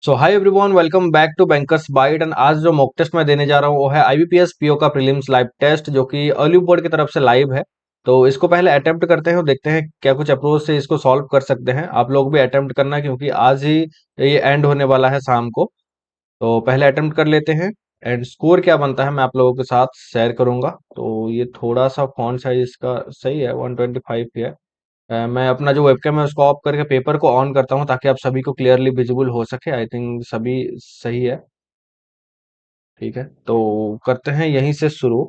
So hi everyone, welcome back to bankers bite. And आज जो mock test मैं देने जा रहा हूँ वो है आईबीपीएस पीओ का प्रीलिम्स लाइव टेस्ट, जो कि अर्ली बोर्ड की तरफ से लाइव है। तो इसको पहले अटेम्प्ट करते हैं और देखते हैं क्या कुछ अप्रोच से इसको सॉल्व कर सकते हैं। आप लोग भी अटेम्प्ट करना, क्योंकि आज ही ये एंड होने वाला है शाम को। तो पहले अटेम्प्ट कर लेते हैं एंड स्कोर क्या बनता है मैं आप लोगों के साथ शेयर करूंगा। तो ये थोड़ा सा फॉन्ट साइज इसका सही है, 125 है। मैं अपना जो वेबकैम है उसको ऑफ करके पेपर को ऑन करता हूँ, ताकि आप सभी को क्लियरली विजिबल हो सके। आई थिंक सभी सही है। ठीक है, तो करते हैं यहीं से शुरू।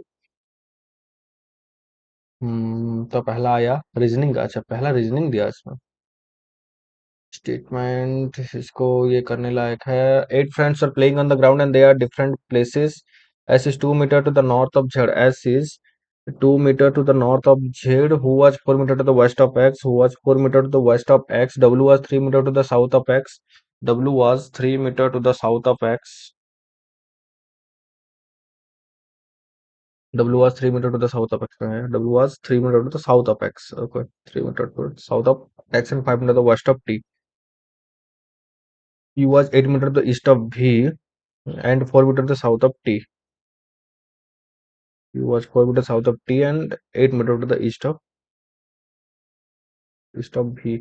तो पहला आया रीजनिंग का। अच्छा, पहला रीजनिंग दिया इसमें। स्टेटमेंट इसको ये करने लायक है। 8 friends are playing on the ground and they are different places. S is 2 meter to the north of Z. S is 2 meter to the north of Z. Who was 4 meter to the west of X? Who was 4 meter to the west of X? W was 3 meter to the south of X. W was 3 meter to the south of X. W was 3 meter to the south of X. W was 3 meter to the south of X. Okay, 3 meter to the south of X and 5 meter to the west of T. He was 8 meter to the east of V and 4 meter to the south of T. He was 4 meter south of T and 8 meter to the east of V.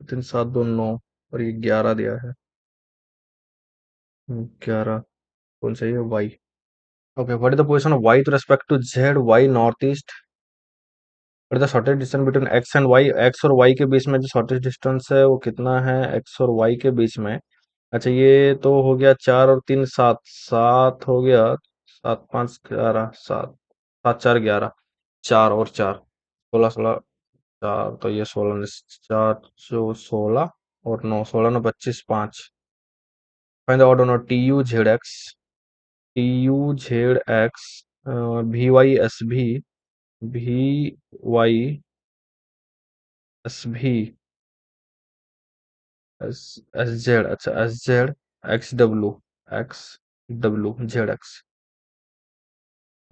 3 7 2 9 और ये 11 दिया है। 11 कौन सा है? Y। Okay, what is the position of Y to respect to Z? Y north east. What is the shortest distance between X and Y? X और Y के बीच में जो शॉर्टेस्ट डिस्टेंस है वो कितना है? X और Y के बीच में। अच्छा, ये तो हो गया 4 और 3 7। 7 हो गया। 7 5 11 7। 7 4 11। 4 और 4 16 16। 4 तो ये 16 4 जो 16 और 9 16 9 25 5। Find the odd number TU ZX VY SV SZ। अच्छा, SZ XW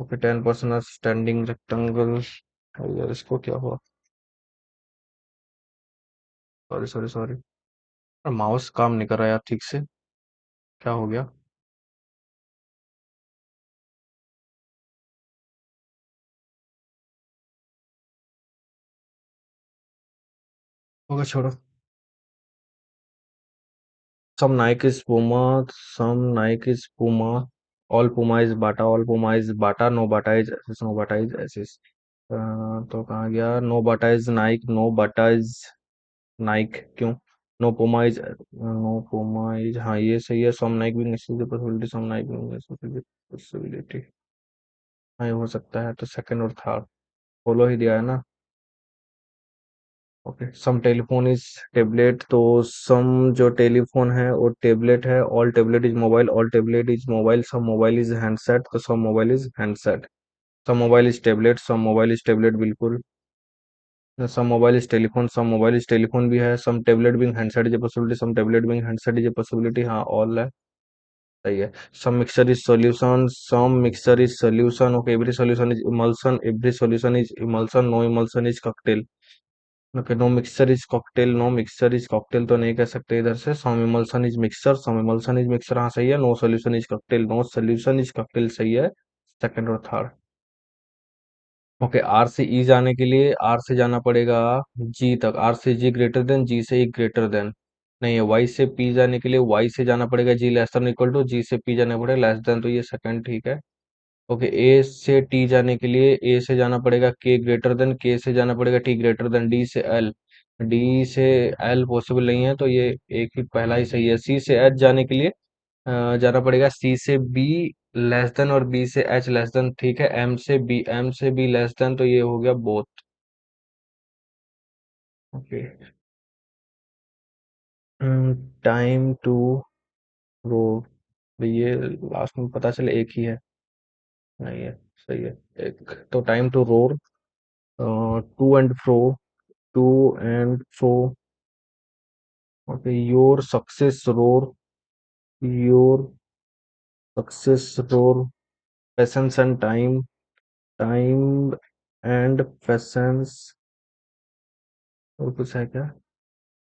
okay. 10% standing rectangle. यार इसको क्या हुआ? Sorry sorry sorry. माउस काम नहीं कर रहा यार ठीक से। क्या हो गया? होगा, छोड़ो। Some Nike is Puma, some Nike is Puma. All Puma is Bata, all Puma is Bata. No Bata is Asics, no Bata is Asics. तो कहाँ गया? No Bata is Nike, no Bata is Nike। क्यों? No Puma is no Puma is, हाँ ये सही है। Some Nike being exclusive possibility, some Nike being exclusive possibility। हाँ, ये हो सकता है। तो सेकंड और थर्ड फॉलो ही दिया है ना। Okay, some telephone is tablet. तो सम जो टेलीफोन है वो टेबलेट है। All tablet is mobile, all tablet is mobile. Some mobile is handset, तो some mobile is handset. Some mobile is tablet, some mobile is tablet बिल्कुल। Some mobile is telephone, some mobile is telephone भी है। Some tablet being handset is a possibility, some tablet being handset is a possibility. हाँ, all है। सही है। Some mixture is solution, some mixture is solution. Okay, every solution is emulsion, every solution is emulsion. No emulsion is cocktail. Okay, no mixture is cocktail, no mixture is cocktail तो नहीं कह सकते इधर से। Some emulsion is mixture, some emulsion is mixture, हाँ सही है। No solution is cocktail, no solution is cocktail सही है। सेकंड और थर्ड। ओके, आर से ई जाने के लिए आर से जाना पड़ेगा जी तक। आर से जी ग्रेटर देन, जी से ई ग्रेटर देन। नहीं है। वाई से पी जाने के लिए वाई से जाना पड़ेगा जी लेस देन इक्वल टू, जी से पी जाना पड़ेगा लेस देन, तो ये सेकंड ठीक है। ओके, ए से टी जाने के लिए ए से जाना पड़ेगा के ग्रेटर देन, के से जाना पड़ेगा टी ग्रेटर देन, डी से एल। डी से एल पॉसिबल नहीं है, तो ये एक ही पहला ही सही है। सी से एच जाने के लिए जाना पड़ेगा सी से बी लेस देन और बी से एच लेस देन, ठीक है। एम से बी लेस देन, तो ये हो गया बोथ। ओके, टाइम टू रो। ये लास्ट में पता चले एक ही है। नहीं है। सही है। एक तो time to roar, to and fro, to and fro. Okay, your success roar, your success roar. Patience and time, time and patience. और कुछ है क्या?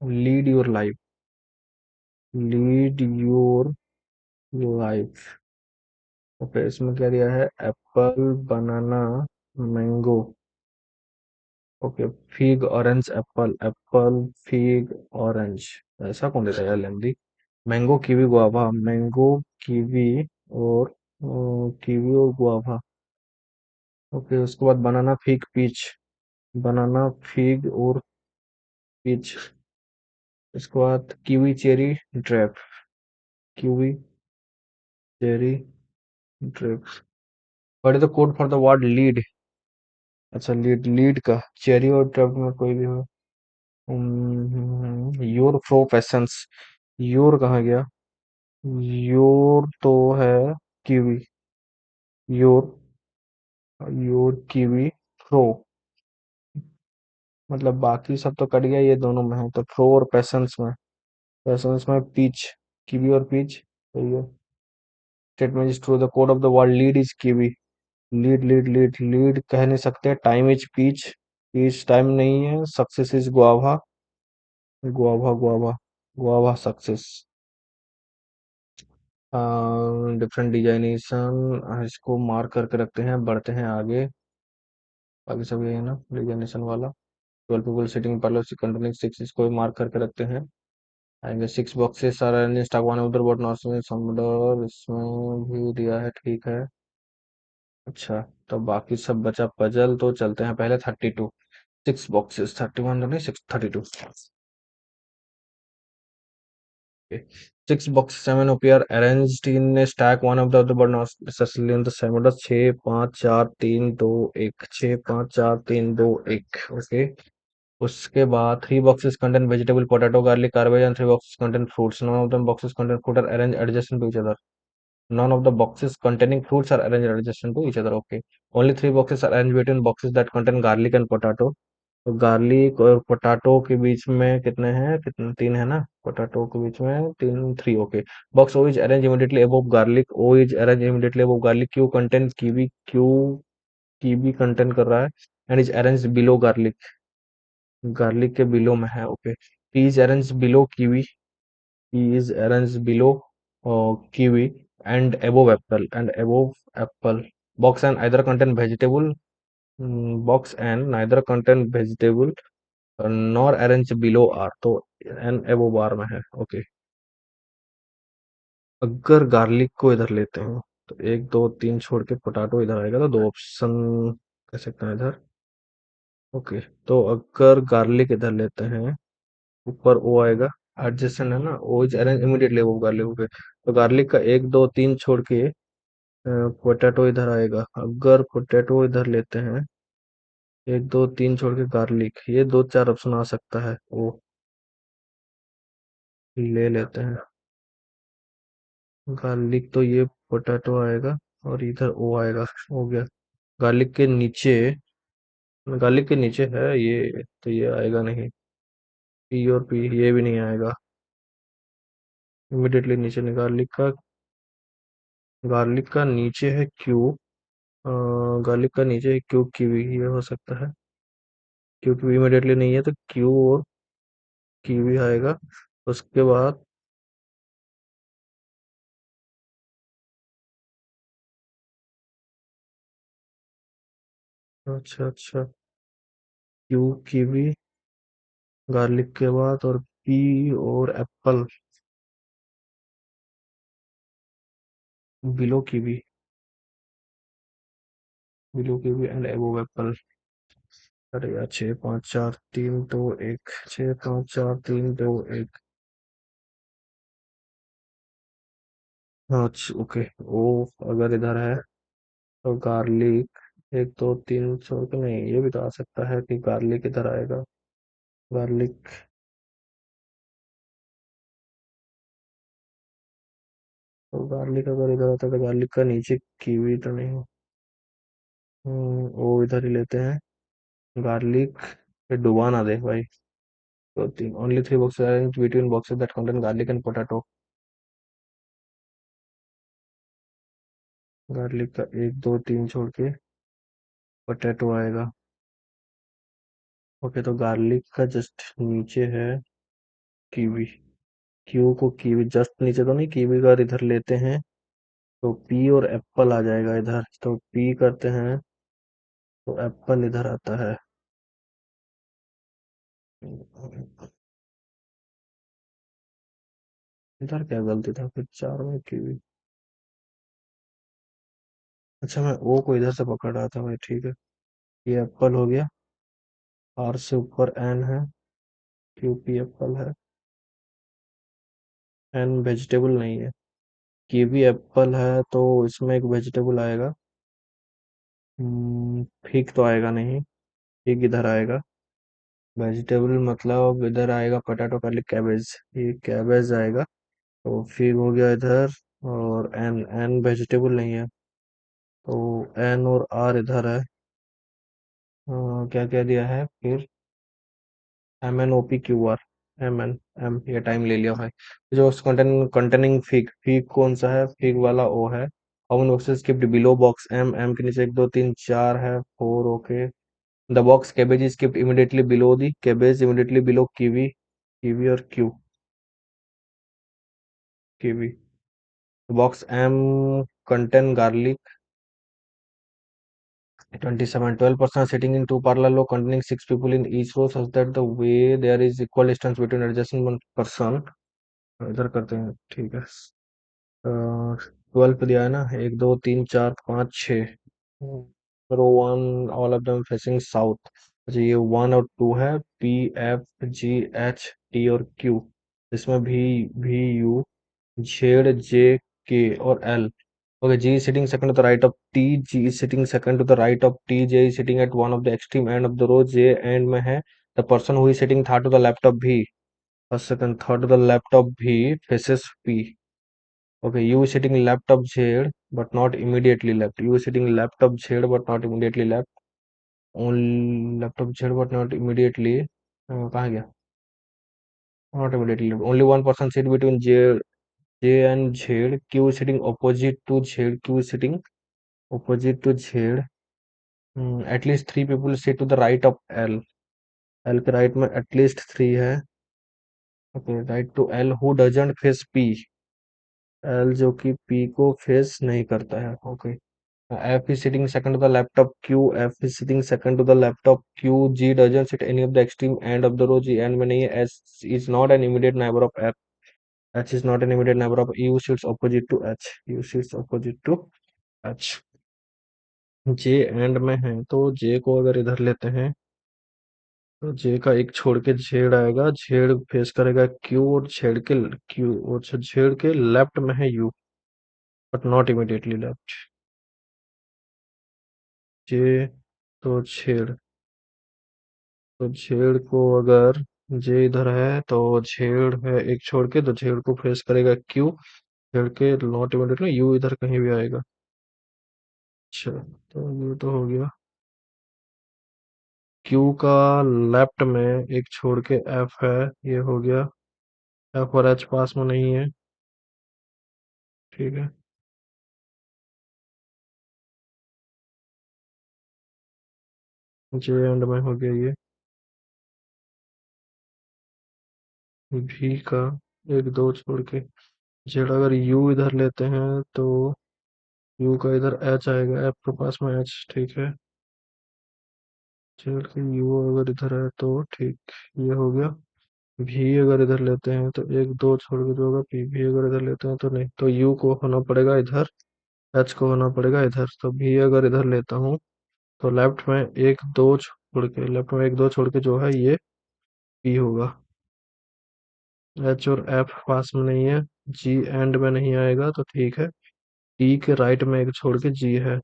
Lead your life. Lead your life. Okay, इसमें क्या दिया है? Apple, banana, mango. Okay, fig, orange, apple, apple, fig, orange. ऐसा कौन देता है यार लेंदी? Mango, kiwi, guava, mango, kiwi और कीवी और गुआवा। ओके, उसके बाद बनाना, फिग, पीच। बनाना, फिग और पीच। इसके बाद kiwi, cherry, grape. Kiwi, cherry, grape. What is the code for the word lead? अच्छा, लीड, लीड का चेरी और ड्रेप में कोई भी हो। Your professions. योर कहाँ गया? योर तो है kiwi. Your, your kiwi, pro. मतलब बाकी सब तो कट गया, ये दोनों में है तो प्रो और पैसेंस में। पैसेंस में पीच। कीवी और पीच, सही है। Statement is true, the code of the word lead is kiwi. Lead, lead, lead, lead कह नहीं सकते। Time is peach. Peach time नहीं है। Success is guava. Guava, guava, guava success. Different designation, इसको mark करके रखते हैं, बढ़ते हैं आगे। बाकी सब ये है ना डिजाइनेशन वाला। 12 पीपल सिटिंग parlor कंटेनिंग 6, इसको भी मार्क करके रखते हैं। आएंगे 6 boxes are in stock one उधर बट नॉट समडर, इसमें भी दिया है, ठीक है। अच्छा, तो बाकी सब बचा पजल, तो चलते हैं पहले 32। 6 बॉक्सेस, 31 तो नहीं, 6, 32। 6 boxes, 7 appear arranged in a stack, one of the other but not necessarily in the same order। 6, 5, 4, 3, 2, 1। 6, 5, 4, 3, 2, 1। Okay. उसके बाद 3 boxes contain vegetable, potato, garlic, cabbage, and 3 boxes contain fruits। None of them boxes contain fruit are arranged adjacent to each other। None of the boxes containing fruits are arranged adjacent to each other। Okay। Only 3 boxes are arranged between boxes that contain garlic and potato। तो garlic और potato के बीच में कितने हैं? कितने? 3 है ना? पोटाटो के बीच में 3, 3। Okay. Box O is arrange immediately above garlic. O is arrange immediately above garlic. Q contain kiwi. Q kiwi contain कर रहा है। And is arrange below garlic. Garlic के बिलो में है। Okay. P is arrange below kiwi. P is arrange below kiwi and above apple. And above apple. Box and either contain vegetable. Box and neither contain vegetable nor arrange below R, तो N एबो बार में है। Okay. अगर garlic को इधर लेते हैं तो 1, 2, 3 छोड़ के पोटाटो इधर आएगा, तो 2 ऑप्शन कह सकते हैं इधर। ओके। तो अगर गार्लिक इधर लेते हैं, ऊपर ओ आएगा। एडजेसेंट है ना, ओ इज अरेंज इमीडिएटली वो गार्लिक। ओके, तो गार्लिक का 1, 2, 3 छोड़ के पोटैटो इधर आएगा। अगर पोटैटो इधर लेते हैं, 1, 2, 3 छोड़ के गार्लिक, ये 2, 4 ऑप्शन आ सकता है। ओ ले लेते हैं गार्लिक, तो ये पोटैटो आएगा और इधर ओ आएगा। हो गया। गार्लिक के नीचे, गार्लिक के नीचे है ये, तो ये आएगा नहीं। पी और पी, ये भी नहीं आएगा। इमिडिएटली नीचे नहीं गार्लिक का। गार्लिक का नीचे है क्यू। गार्लिक का नीचे है क्यू कीवी, ये हो सकता है। क्यू कीवी इमिडिएटली नहीं है, तो क्यू और कीवी आएगा। उसके बाद अच्छा, अच्छा, क्यू कीवी, गार्लिक के बाद और पी और Apple. Below kiwi, below kiwi and above Apple. अरे यार, 6, 5, 4, 3, 2, 1। 6, 5, 4, 3, 2, 1। हाँ, ओके। ओ अगर इधर है तो गार्लिक 1, 2, 3 छोड़ के नहीं, ये भी तो आ सकता है कि गार्लिक इधर आएगा। गार्लिक, तो गार्लिक अगर इधर आता है तो गार्लिक का नीचे कीवी तो नहीं। वो इधर ही लेते हैं। गार्लिक पे डुबा ना दे भाई। तो 3, only 3 boxes arrange between boxes that contain garlic and potato. Garlic का 1, 2, 3 छोड़ के पोटैटो आएगा। ओके, तो गार्लिक का जस्ट नीचे है कीवी। क्यू को कीवी जस्ट नीचे तो नहीं, कीवी का इधर लेते हैं तो पी और एप्पल आ जाएगा इधर, तो पी करते हैं तो एप्पल इधर आता है। इधर क्या गलती था फिर, चार में कीवी। अच्छा, मैं ओ को इधर से पकड़ रहा था भाई, ठीक है। ये एप्पल हो गया। आर से ऊपर एन है। क्यू पी एप्पल है। एन वेजिटेबल नहीं है। कीवी एप्पल है तो इसमें एक वेजिटेबल आएगा। फिग तो आएगा नहीं। फिग इधर आएगा। वेजिटेबल मतलब इधर आएगा पोटैटो कर कैबेज। ये कैबेज आएगा। तो फिग हो गया इधर। और एन एन वेजिटेबल नहीं है। तो एन और आर इधर है। क्या क्या दिया है फिर। M N O P Q R. M N M, ये टाइम ले लिया भाई। जो कंटेनिंग फिग, फिग कौन सा है, फिग वाला ओ है। Common boxes skipped below box M, M के नीचे एक दो तीन चार है, four, okay. The box cabbage is skipped immediately below the cabbage, immediately below kiwi, kiwi और Q, kiwi। Box M contain garlic 27, 12% sitting in two parallel row containing six people in each row such that the way there is equal distance between adjacent one person। इधर करते हैं, ठीक है। 12 पे दिया है ना, एक दो तीन चार पाँच छः। Row one, all of them facing south. अच्छा, ये वन और टू है, P F G H T और क्यू। इसमें भी यू, जेड जे के और L. Okay, G sitting second to the right of T, G sitting second to the right of T, J sitting at one of the extreme end of the row, J end में है। The person who is sitting third to the left of B, first second third to the left of B faces P. Okay, you is sitting left of Z but not immediately left. You is sitting left of Z but not immediately left. Only left of Z but not immediately. कहाँ गया? Not immediately left. Only one person sit between J and Z. Q is sitting opposite to Z. Q is sitting opposite to Z. At least three people sit to the right of L. L के right में at least three है. Okay, right to L who doesn't face P. L जो कि P को face नहीं करता है. Okay. F is sitting second to the left of Q. F is sitting second to the left of Q. G doesn't sit any of the extreme end of the row. G end में नहीं है. S is not an immediate neighbor of F. H is not an immediate neighbor of U. Sits opposite to H. U sits opposite to H. J and में है तो J को अगर इधर लेते हैं तो J का एक छोड़ के Z आएगा, Z फेस करेगा Q और Z के Q और Z के लेफ्ट में है U, but not immediately left. J तो Z, तो छेड़ को अगर जे इधर है तो छेड़ है एक छोड़ के, तो छेड़ को फेस करेगा क्यू। छेड़ के नॉट इमीडिएटली यू इधर कहीं भी आएगा। अच्छा, तो ये तो हो गया। क्यू का लेफ्ट में एक छोड़ के एफ है, ये हो गया। एफ और एच पास में नहीं है, ठीक है। जे एंड में हो गया ये। भी का एक दो छोड़ के जेड, अगर यू इधर लेते हैं तो यू का इधर एच आएगा, एफ के पास में एच, ठीक है। जेड के यू अगर इधर है तो ठीक, ये हो गया। भी अगर इधर लेते हैं तो एक दो छोड़ के जो होगा, पी भी अगर इधर लेते हैं तो नहीं, तो यू को होना पड़ेगा इधर, एच को होना पड़ेगा इधर। तो भी अगर इधर लेता हूँ तो लेफ्ट में एक दो छोड़ के, लेफ्ट में एक दो छोड़ के जो है ये पी होगा। एच और एफ पास में नहीं है, जी एंड में नहीं आएगा तो ठीक है। टी के राइट में एक छोड़ के जी है,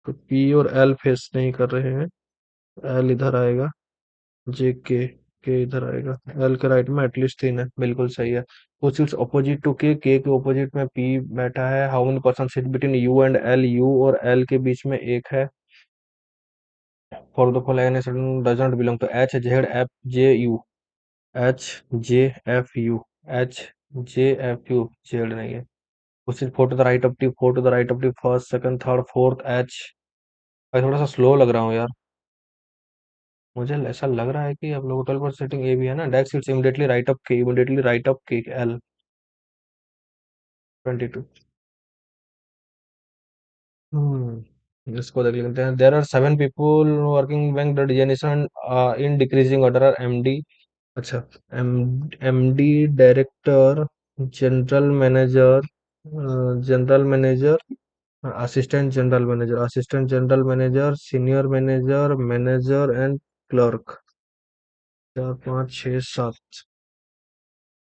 तो पी और एल फेस नहीं कर रहे हैं, एल इधर आएगा। जे के इधर आएगा। एल के राइट में एटलीस्ट तीन है, बिल्कुल सही है। वो सिट्स ऑपोजिट टू के ऑपोजिट में पी बैठा है। How many person sit between you and L, U और एल के बीच में एक है। For the following doesn't belong to H Z F J U. H J F U, H J F U, Z नहीं है। वो सिर्फ four to the right of T, four to the right of T, first second third fourth H. मैं थोड़ा सा slow लग रहा हूँ यार। मुझे ऐसा लग रहा है कि आप लोग होटल पर सेटिंग ए भी है ना, desk it's immediately right up K, immediately right up K L 22। इसको देख लेते हैं। There are 7 people working bank the designation in decreasing order are MD. अच्छा, M MD, director, general manager, general manager, assistant general manager, senior manager, manager and clerk. 4 5 6 7।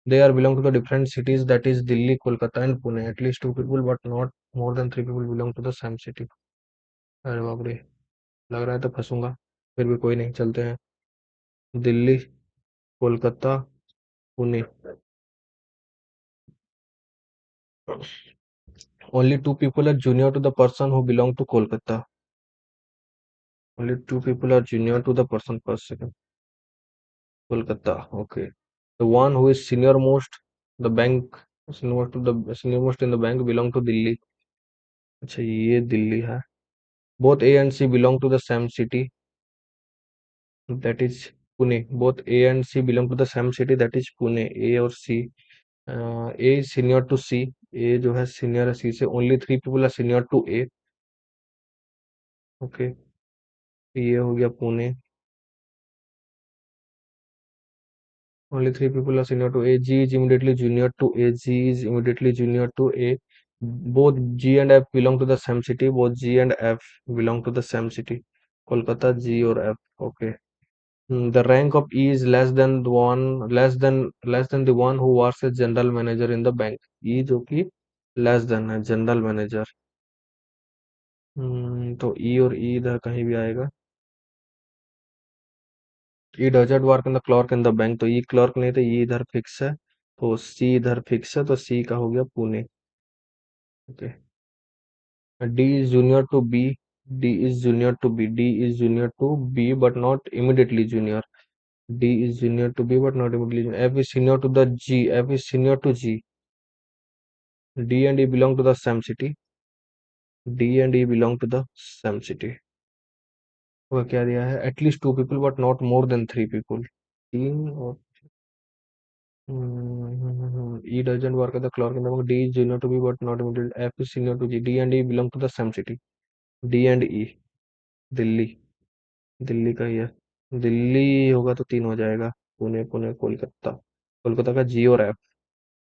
They are belong to the different cities, that is Delhi, Kolkata and Pune. At least 2 people, but not more than 3 people belong to the same city. अरे बाप रे, लग रहा है तो फंसूंगा। फिर भी कोई नहीं, चलते हैं। Delhi, Kolkata, Pune. Only 2 people are junior to the person who belong to Kolkata. Only 2 people are junior to the person. Kolkata. Okay. The one who is senior most, the bank, senior most in the bank belong to Delhi. अच्छा, ये दिल्ली है। Both A and C belong to the same city. That is Pune. Both A and C belong to the same city. That is Pune. A और C. A is senior to C. A जो है senior है C से. Only 3 people are senior to A. Okay. ये हो गया Pune. Only 3 people are senior to A. G is immediately junior to A. G is immediately junior to A. Both G and F belong to the same city. Both G and F belong to the same city. Kolkata, G और F. Okay. The rank of E is less than the one who was a general manager in the bank. E जो कि less than है general manager. तो E और E इधर कहीं भी आएगा। E doesn't work in the clerk in the bank, तो ई क्लर्क नहीं, तो ई इधर फिक्स है। तो सी इधर फिक्स है, तो सी का हो गया Pune. Okay. D is junior to B. D is junior to B but not immediately junior. D is junior to B but not immediately junior. F is senior to the G. F is senior to G. D and E belong to the same city. D and E belong to the same city. वो क्या दिया है? At least 2 people but not more than 3 people। तीन और E doesn't work at the clerk in the bank. D is junior to B but not immediate. F is senior to G. D and E belong to the same city. D and E, Delhi. Delhi का ही है। दिल्ली होगा तो 3 हो जाएगा। पुणे, पुणे, कोलकाता। कोलकाता का जी और F.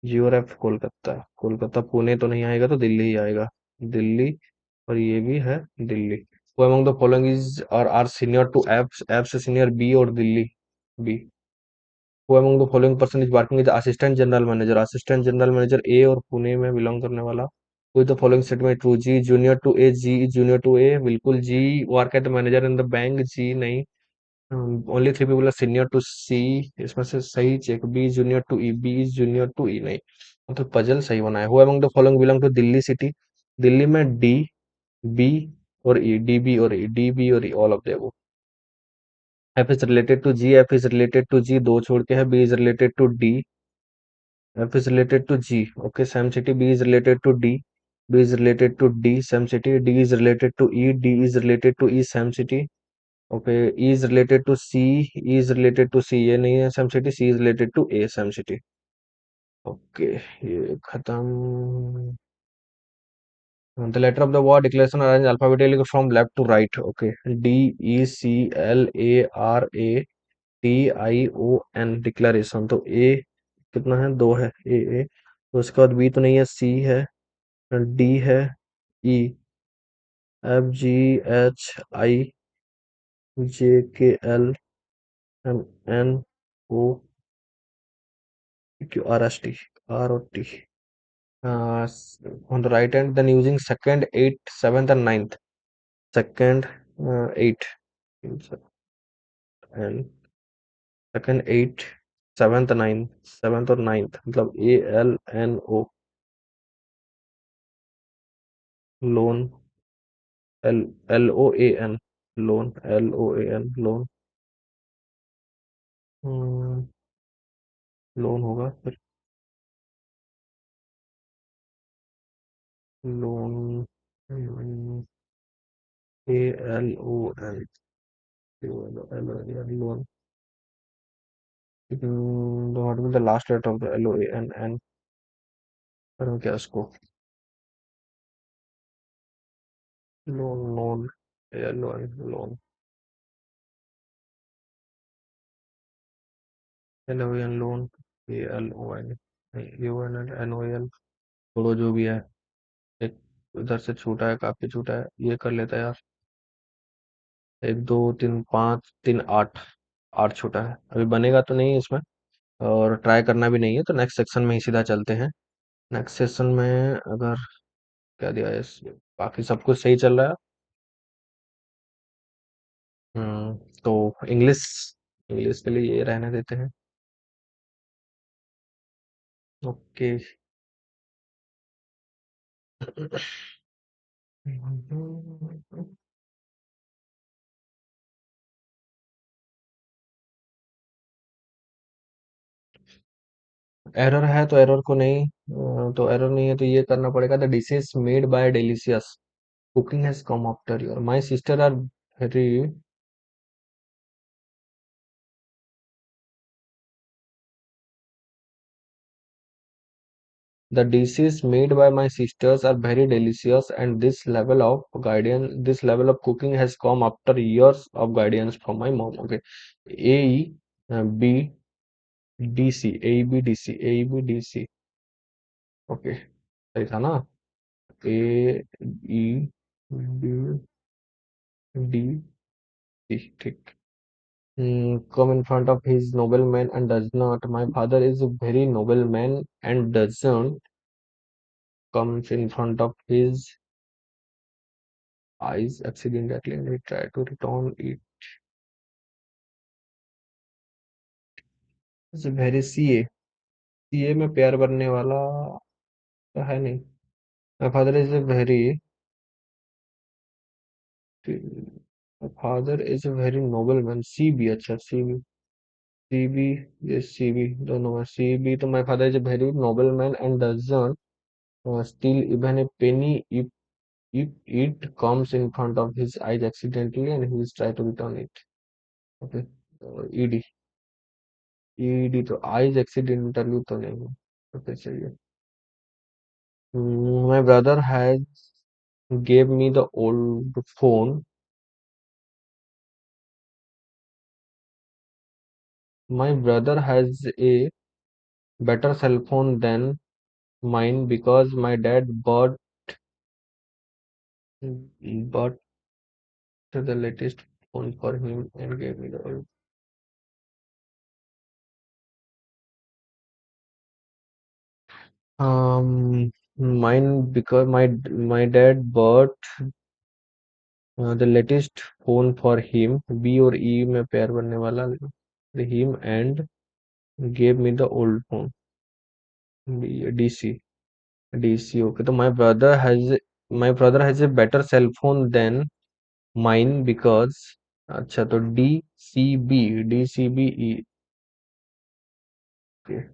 जी और F Kolkata. Kolkata Pune तो नहीं आएगा, तो दिल्ली ही आएगा। दिल्ली। और ये भी है दिल्ली। वो अमंग द फॉलोइंग इज और are senior to F. F से सीनियर बी और Delhi. B. Who among the following person is working with assistant general manager? Assistant general manager A और पुणे में बिलोंग करने वाला। With the following statement true? G is junior to A, G is junior to A, बिल्कुल। G work at the manager in the bank, G नहीं। Only 3 people are senior to C, इसमें से सही check. B is junior to E, B is junior to E नहीं। तो puzzle सही बना है। Who among the following belong to Delhi city? Delhi में D, B और E, D, B और E, D, B और E, all of the above। F is related to G, F is related to G, दो छोड़ के है। B is related to D, F is related to G. Okay, Sam City. B is related to D. B is related to D. Sam City. D is related to E. D is related to E. Sam City. Okay, E is related to C. E is related to C. ये नहीं है Sam City. C is related to A. Sam City. Okay, ये खत्म। The letter of the word declaration arranged alphabetically from left to right. Okay, D E C L A R A T I O N declaration. तो ए कितना है? 2 है। ए। तो उसके बाद B तो नहीं है, सी है, डी है, ई, F G H I J K L M N O Q R S T, R और T. On the right hand, then using second, 8th, 7th and 9th। second, 8 and second, 8, 7th, 9, 7th और 9th, मतलब A L N O, loan, L L O A N, loan, L O A N, loan. Loan होगा फिर। Loan, A L O N. Loan. What will the last letter of the LOAN? करूँ क्या उसको? Loan loan loan loan LOAN loan ALON UNL छोड़ो जो भी है। एक इधर से छूटा है, काफी छूटा है, ये कर लेता है यार। एक दो तीन पाँच तीन आठ, आठ छूटा है, अभी बनेगा तो नहीं है इसमें, और ट्राई करना भी नहीं है, तो नेक्स्ट सेक्शन में ही सीधा चलते हैं। नेक्स्ट सेशन में अगर क्या दिया है बाकी सब कुछ सही चल रहा है। तो इंग्लिश, इंग्लिश के लिए ये रहने देते हैं। ओके। एरर है तो एरर को नहीं, तो एरर नहीं है तो ये करना पड़ेगा। The dishes made by delicious cooking has come after your my sister are very. The dishes made by my sisters are very delicious, and this level of cooking has come after years of guidance from my mom. Okay, A B D C A B D C A B D C. Okay, सही था ना? A E D D C, ठीक। Come in front of his nobleman and does not. My father is a very nobleman and doesn't comes in front of his eyes accidentally and he tried to return it. It's a very CA, CA में प्यार बनने वाला तो है नहीं। My father is a very, my father is a very noble man। CB, अच्छा CB, CB, yes CB दोनों में CB। तो my father is a very noble man and doesn't steal even a penny if it comes in front of his eyes accidentally and he is try to return it। Okay, ED, ED तो eyes accidentally तो नहीं है, तो फिर चाहिए। My brother has gave me the old phone. My brother has a better cell phone than mine because my dad bought the latest phone for him and gave me the old. Mine because my dad bought the latest phone for him। B और E में pair बनने वाला him and gave me the old phone। DC, DC। Okay, तो my brother has a better cell phone than mine because, अच्छा तो DCB okay।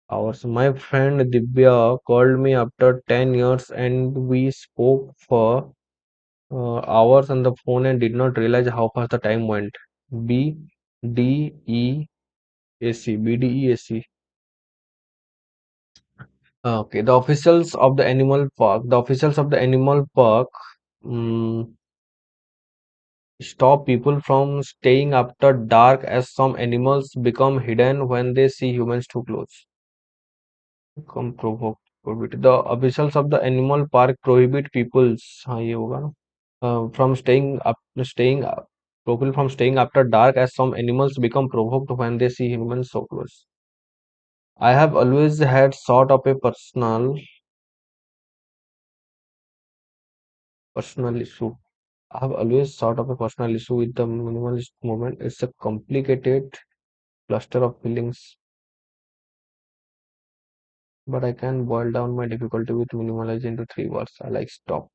Hours, my friend Divya called me after 10 years and we spoke for hours on the phone and did not realize how fast the time went। BDEAC। Okay, the officials of the animal park mm, stop people from staying after dark as some animals become hidden when they see humans too close। Become provoke prohibit the officials of the animal park prohibit peoples, हाँ ये होगा ना, from staying people from staying after dark as some animals become provoked when they see humans so close। I have always had sort of a personal issue I have always sort of a personal issue with the minimalist movement। It's a complicated cluster of feelings, but I can boil down my difficulty with minimalism into three words: I like stop।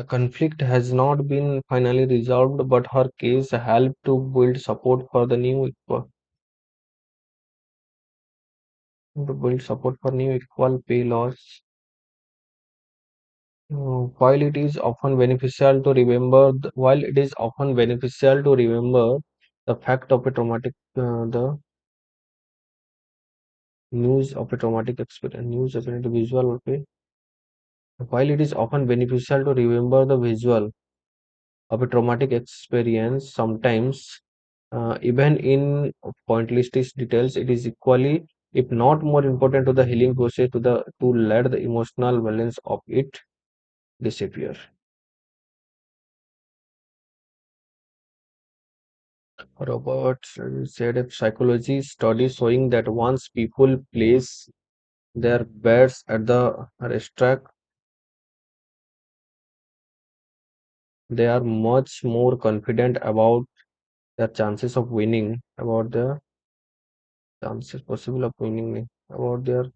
The conflict has not been finally resolved, but her case helped to build support for the new equal pay laws. While it is often beneficial to remember the fact of a traumatic the news of a traumatic experience news of a visual okay. While it is often beneficial to remember the visual of a traumatic experience, sometimes even in pointless details, it is equally, if not more important to the healing process to let the emotional balance of it disappear. Roberts said a psychology study showing that once people place their bets at the racetrack, they are much more confident about their chances of winning, about their chances possible of winning, about their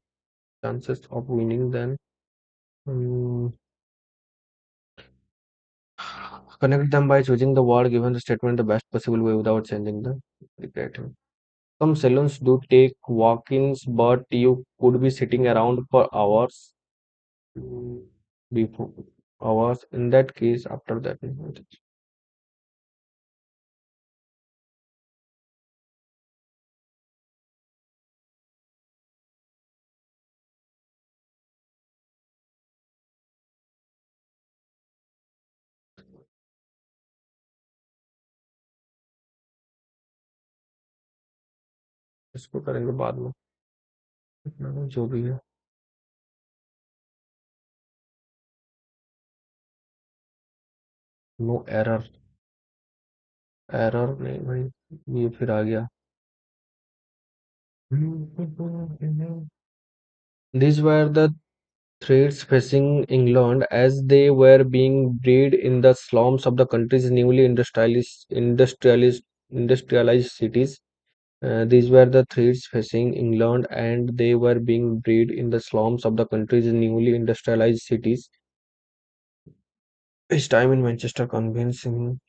chances of winning than connect them by choosing the word given the statement the best possible way without changing the regret. Some salons do take walk-ins, but you could be sitting around for hours mm, before hours. In that case, after that, इसको करेंगे बाद में जो भी है no error error नहीं भाई ये फिर आ गया these were the threats facing England as they were being bred in the slums of the country's newly industrialized cities. These were the threats facing England and they were being bred in the slums of the country's newly industrialized cities. His time in Manchester convincing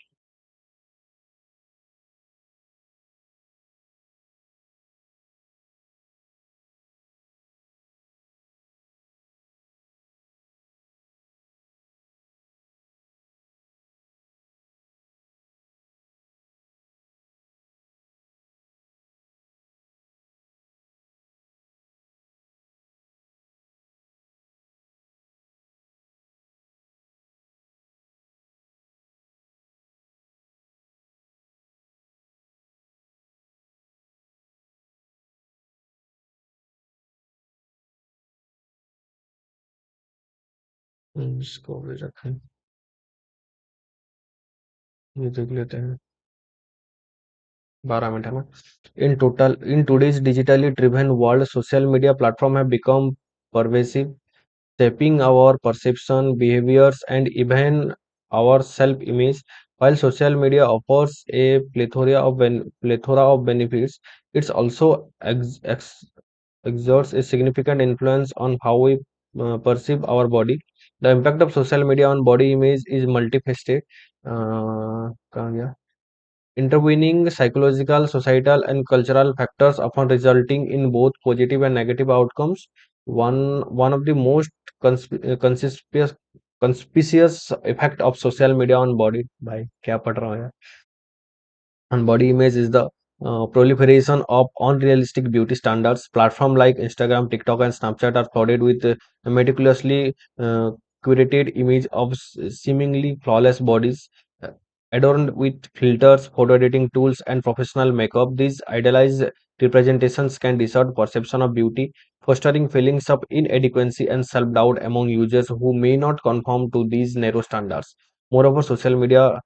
इसको भी रखें ये देख लेते हैं 12 minute है ना in today's digitally driven world social media platform have become pervasive shaping our perception, behaviors, and even our self-image. While social media offers a plethora of benefits, it also exerts a significant influence on how we perceive our body. The impact of social media on body image is multifaceted. कहाँ गया? Intervening psychological, societal, and cultural factors often resulting in both positive and negative outcomes. One of the most conspicuous effect of social media on body भाई क्या पढ़ रहा हूँ यार and body image is the proliferation of unrealistic beauty standards. Platforms like Instagram, TikTok, and Snapchat are flooded with meticulously uh, curated image of seemingly flawless bodies, adorned with filters, photo editing tools, and professional makeup. These idealized representations can distort perception of beauty, fostering feelings of inadequacy and self-doubt among users who may not conform to these narrow standards. Moreover, social media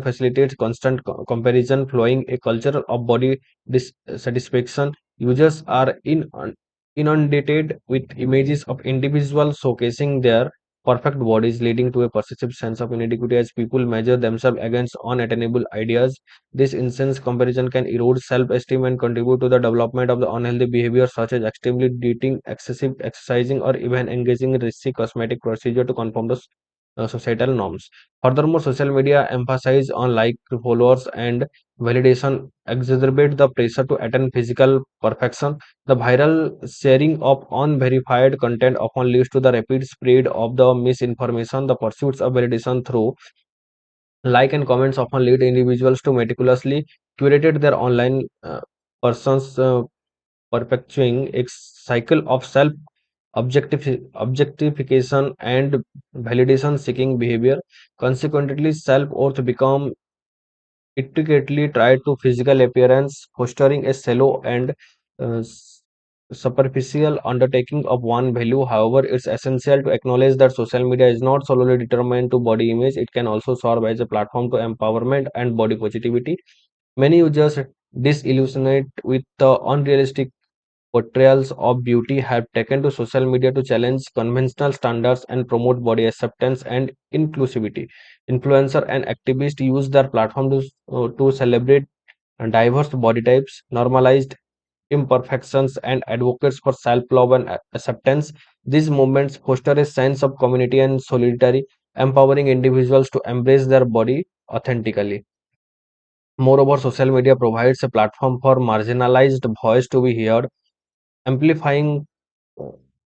facilitates constant comparison, flowing a culture of body dissatisfaction. Users are inundated with images of individuals showcasing their perfect bodies, leading to a pervasive sense of inadequacy as people measure themselves against unattainable ideas. This intense comparison can erode self-esteem and contribute to the development of the unhealthy behaviors such as extremely dating, excessive exercising, or even engaging in risky cosmetic procedure to conform the societal norms. Furthermore, social media emphasize on like followers and validation exacerbate the pressure to attain physical perfection. The viral sharing of unverified content often leads to the rapid spread of the misinformation. The pursuits of validation through like and comments often lead individuals to meticulously curated their online persons, perpetuating a cycle of self objectification and validation seeking behavior. Consequently, self worth become intricately tied to physical appearance, fostering a shallow and superficial undertaking of one value. However, it's essential to acknowledge that social media is not solely determined to body image, it can also serve as a platform to empowerment and body positivity. Many users disillusionate with the unrealistic portrayals of beauty have taken to social media to challenge conventional standards and promote body acceptance and inclusivity. Influencers and activists use their platform to celebrate diverse body types, normalized imperfections, and advocates for self love and acceptance. These movements foster a sense of community and solidarity, empowering individuals to embrace their body authentically. Moreover, social media provides a platform for marginalized voice to be heard, amplifying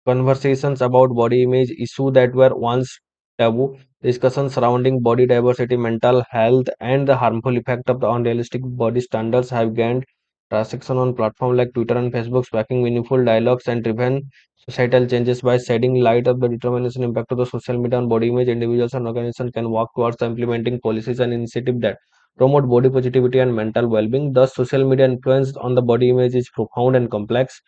conversations about body image issue that were once taboo. Discussions surrounding body diversity, mental health, and the harmful effect of the unrealistic body standards have gained traction on platforms like Twitter and Facebook, sparking meaningful dialogues and driven societal changes. By shedding light of the determination impact of the social media on body image, individuals and organizations can work towards implementing policies and initiatives that promote body positivity and mental well-being. Thus, social media influence on the body image is profound and complex,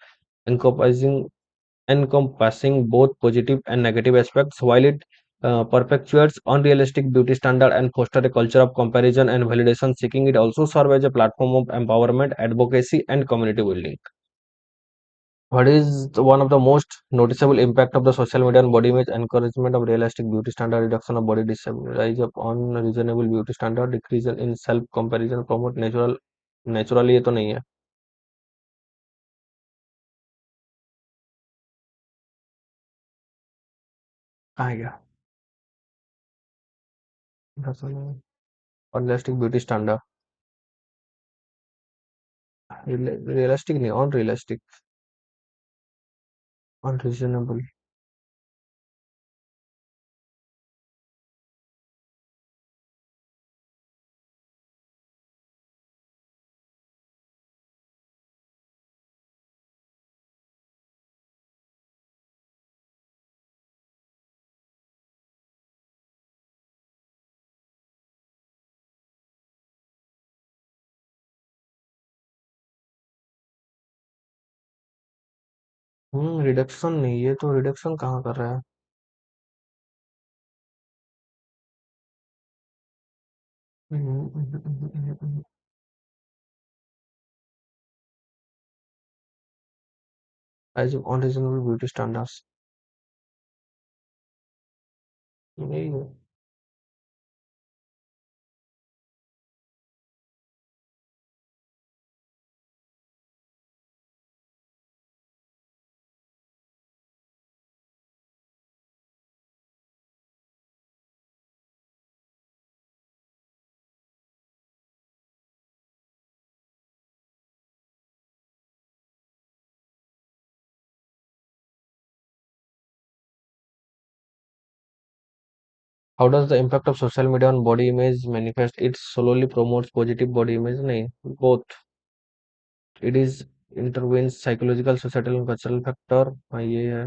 encompassing both positive and negative aspects. While it perpetuates unrealistic beauty standard and foster a culture of comparison and validation seeking, it also serves as a platform of empowerment, advocacy, and community building. What is one of the most noticeable impact of the social media on body image? Encouragement of realistic beauty standard, reduction of body disability, rise of unreasonable beauty standard, decrease in self comparison, promote natural ये तो नहीं है. कहाँ गया? Unrealistic beauty standard, realistic नहीं, unrealistic, unreasonable. Reduction नहीं, ये तो रिडक्शन कहाँ कर रहा है? एज अनरीजनेबल ब्यूटी स्टैंडर्ड्स नहीं है. How does the impact of social media on body image manifest? It solely promotes positive body image नहीं, both. It is intervenes psychological, societal and cultural factor. हाँ ये है.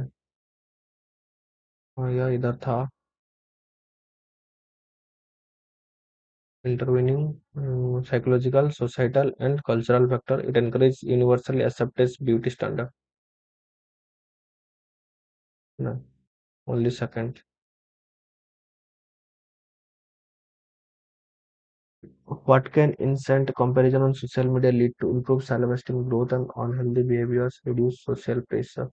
हाँ यह इधर था. Intervening psychological, societal and cultural factor. It encourages universally accepted beauty standard. No, only second. What can instant comparison on social media lead to? Improve self-esteem, growth, and unhealthy behaviors, reduce social pressure.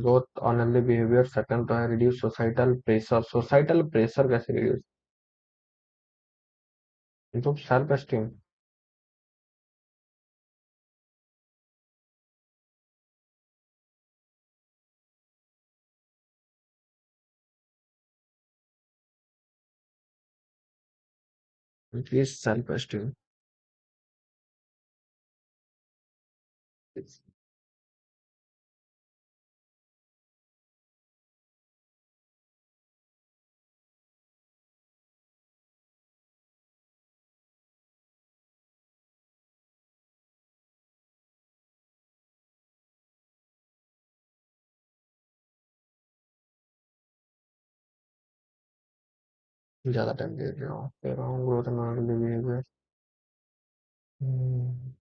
Both unhealthy behaviour, second तो है reduce societal pressure. Societal pressure कैसे reduce? Improve self esteem. Increase self esteem. ज्यादा time दे रहा हूँ growth and unhealthy behaviour. Hmm,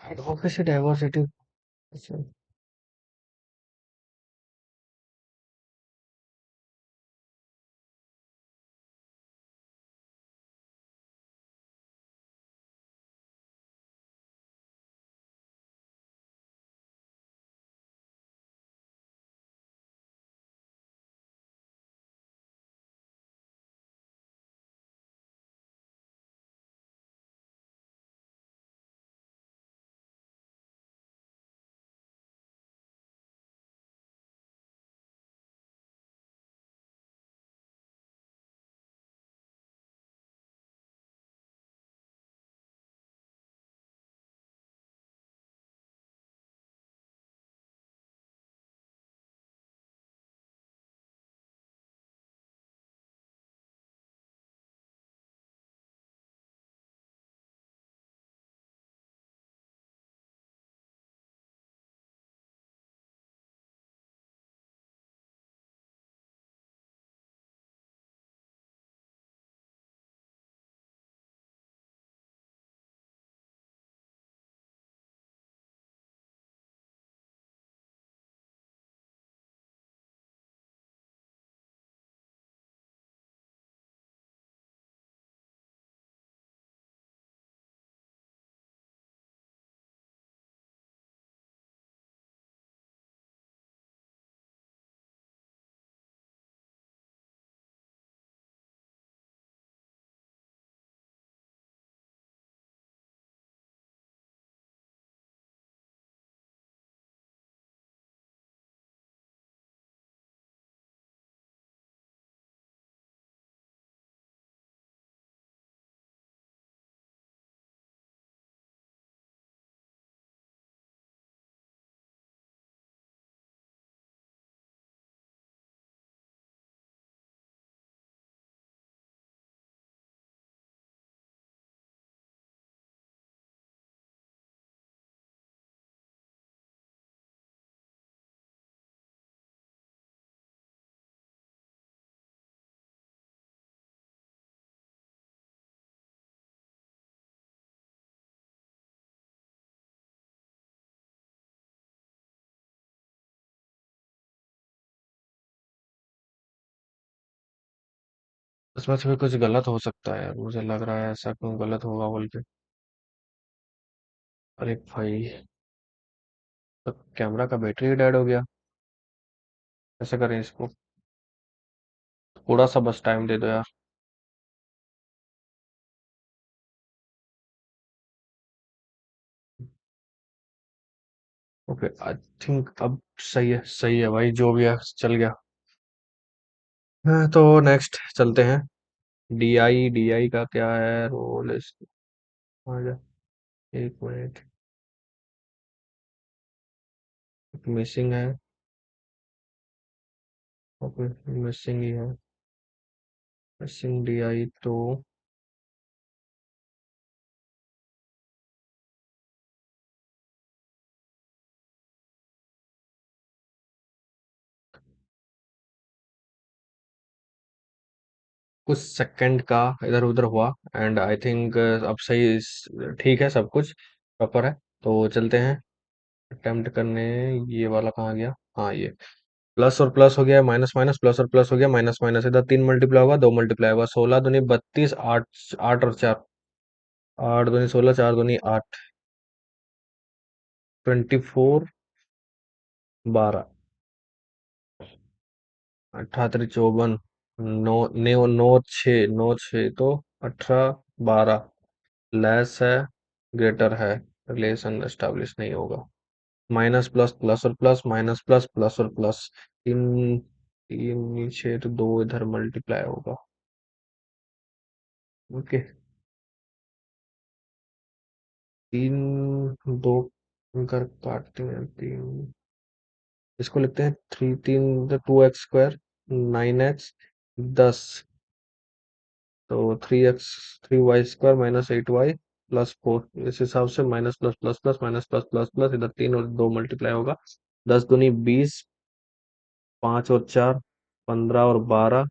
advocacy diversity। इसमें से भी कुछ गलत हो सकता है यार, मुझे लग रहा है ऐसा क्यों गलत होगा बोल के। अरे भाई, तो कैमरा का बैटरी ही डेड हो गया। कैसे करें इसको? थोड़ा सा बस टाइम दे दो यार। ओके, आई थिंक अब सही है, सही है भाई, जो भी है चल गया। हाँ, तो नेक्स्ट चलते हैं। डीआई, डीआई का क्या है रोल इस? आ जा, एक मिनट। मिसिंग है। ओके, मिसिंग ही है। मिसिंग डीआई तो कुछ सेकंड का इधर उधर हुआ। एंड आई थिंक अब सही ठीक है, सब कुछ प्रॉपर है। तो चलते हैं अटेम्प्ट करने। ये वाला कहाँ गया? हाँ, ये प्लस और प्लस हो गया, माइनस माइनस प्लस और प्लस हो गया, माइनस माइनस। इधर 3 मल्टीप्लाई होगा, 2 मल्टीप्लाई होगा। 16 दूनी 32, आठ, आठ और चार, 8 दूनी 16, 4 दूनी 8, 24, 12, 18 3 54, नौ, नौ 6 तो 18 12। लेस है, ग्रेटर है, रिलेशन एस्टेब्लिश नहीं होगा। माइनस प्लस प्लस और प्लस, माइनस प्लस प्लस और प्लस। तीन, तीन नीचे तो दो इधर मल्टीप्लाई होगा। ओके, तीन, दो कर काटते हैं तीन। इसको लिखते हैं थ्री, तीन 2x² 9x 10। तो 3x 3y² -8y +4। इस हिसाब से minus plus plus plus minus plus plus plus, इधर 3 और 2 मल्टीप्लाई होगा। 10 दूनी 20, 5 और 4 15 और 12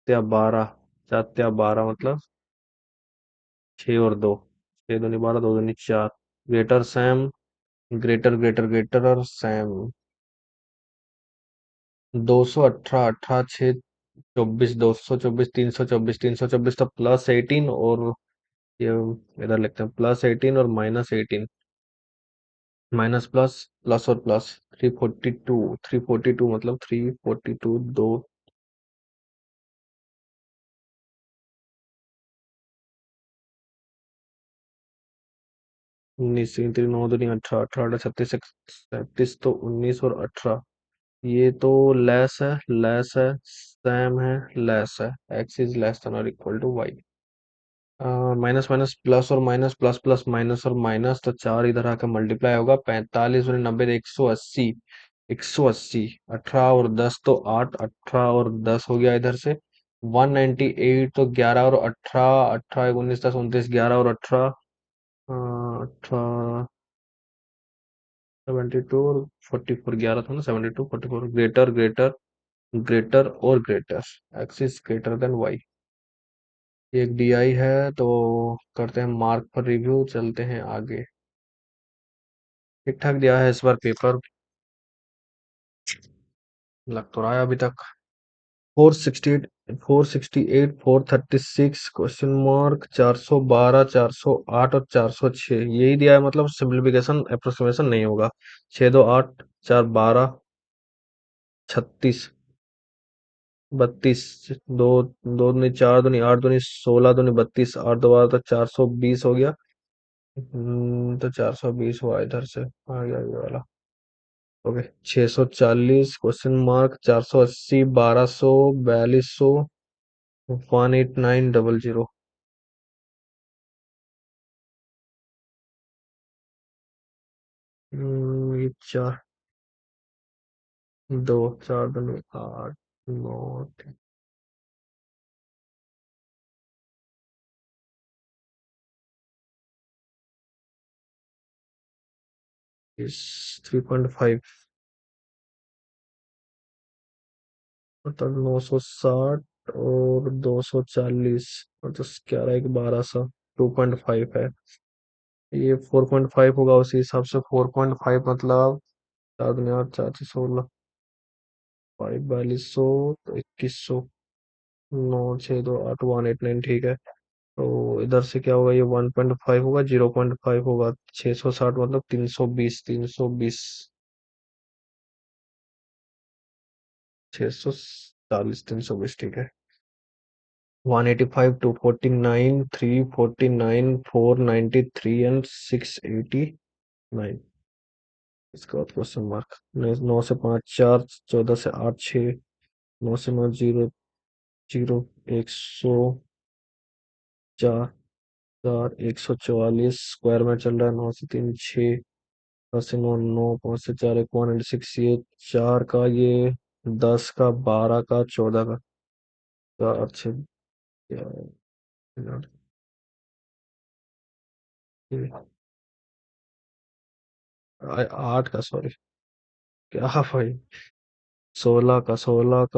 या 12, 4 या 12 मतलब 6 और 2। 6 दूनी 12, 2 दूनी 4। Greater Sam, greater greater greater और सैम। 218, 18 6 24, 224, 324, 324 तो +18 और ये इधर लिखते हैं +18 और -18। माइनस प्लस प्लस और प्लस 342, 342 मतलब 342 दो। 19 3 9 दूनी 18, 18 36 तो 19 और 18। ये तो लेस है, लेस है, सैम है, लेस है। एक्स इज लेस देन और equal to Y. Minus minus plus और माइनस प्लस प्लस माइनस और माइनस, तो 4 इधर आकर मल्टीप्लाई होगा। 45 और 90 180, 180। 18 और 10 तो 8, 18 और 10 हो गया इधर से। 198 तो 11 और 18, 18 19 10 29, 11 और 18, 18, 72 और 44। 11 था ना, 72 44। ग्रेटर ग्रेटर ग्रेटर और greater, X is greater than Y. एक डीआई है, तो करते हैं मार्क पर रिव्यू, चलते हैं आगे। ठीक ठाक दिया है इस बार पेपर, लग तो रहा है अभी तक। 468, 468, 436 क्वेश्चन मार्क, 412, 408 और 406 यही दिया है, मतलब सिंप्लीफिकेशन अप्रोक्सीमेशन नहीं होगा। 6 2 8, 4 12, 36, 32, दो, 2 दूनी 4 दूनी 8 दूनी 16 दूनी 32, 8 2 12 तो 420 हो गया। तो 420 हुआ इधर से, आ गया ये वाला। Okay, 640 question mark, 480, 1200, 4200, 18900। ये चार, दो, 4 दूनी 8, 9, 3.5 मतलब 960 और 240 और 10 11 एक 1200, 2.5 है। ये 4.5 होगा उसी हिसाब से। 4.5 मतलब 4 दूनी 8, 4 से 16, 5 4200 तो 2100। 9 6 2 8 189, ठीक है। तो इधर से क्या होगा, ये 1.5 होगा, 0.5 होगा, 660 मतलब 320, 320, 640, 320, ठीक है। 185, 249, 349, 493 एंड 689। इसका बाद क्वेश्चन मार्क। 9 से 5 4, 14 से 8 6, 9 से 9 0 0 104, 144 स्क्वायर में चल रहा है। 9 से 3 6, 10 से 9 9, 5 से 4 1 196, ये 4 का, ये 10 का, 12 का, 14 का, 4 6 8 का, सॉरी, क्या भाई। 16 का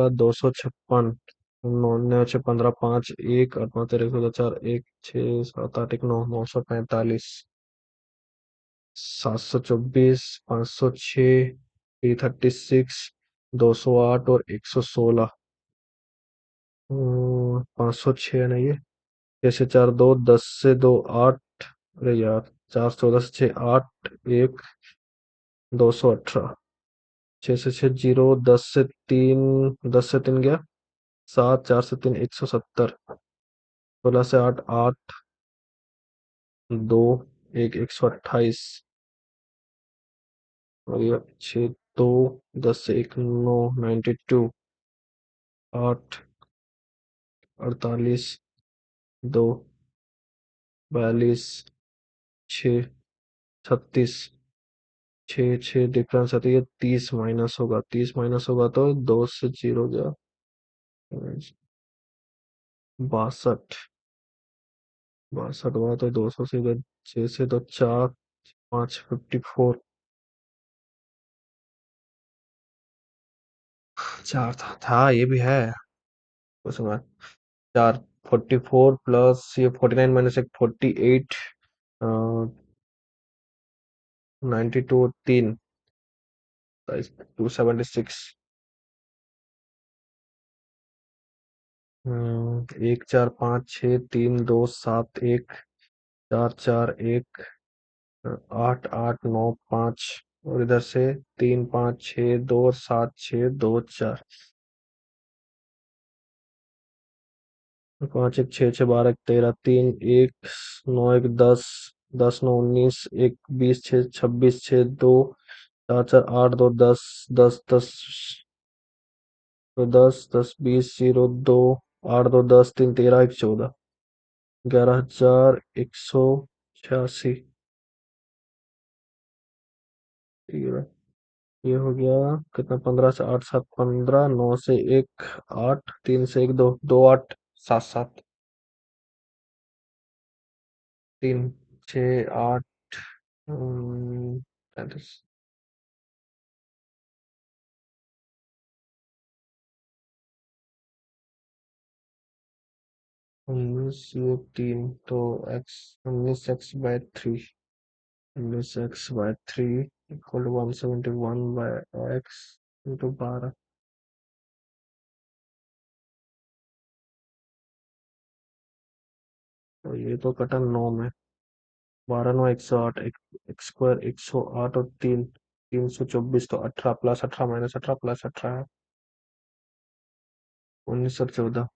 256, 9 9 6 15 5 1 8 9 13 1 4 1 6 7 8 1 9 945, 724, 506, 336, 208 और 116। 506 है ना ये। 6 से 4 2, 10 से 2 8, अरे यार, 4 14 से 6 8 1, 218, 6 से 6 0, 10 से 3 गया 7, 4 से 3 170, 16 से 8 8 2 1 128, और ये 6 2, 10 से 1 9 92, 8 48 2 42, 6 36, 6 6 डिफरेंस है, तो ये 30 माइनस होगा, 30 माइनस होगा तो 2 से 0 गया 62, 62 हुआ तो 200 से गया 6 से 2 4 5 54, 4 था ये भी है उसमें। 4 44 प्लस ये 49 माइनस 1 48, 92 3, 276, 1 4 5 6 3 2 7 1 4 4 1, 8 8 9 5, और इधर से 3 5 6 2 7 6 2 4, 5 1 6 6 12 1 13 3 1 9 1 10, 10 9 19 1 20 6 26 6 2 4 4 8 2 10 10 10, तो 10 10 20 0 2, 8 2 10 3 13 1 14, 11,186। ये हो गया कितना, 15 से 8 7 15, 9 से 1 8, 3 से 1 2 2 8 7 7, 3 6 8, 35, 19 ये 3, तो x, 19x/3, 19x/3 equal to 171/x into 12। तो ये तो कटा 9 में, 12 9 108, एक स्क्वायर 108 और 3 324, तो 18 प्लस 18 माइनस 18 प्लस 18 है 19 और 14,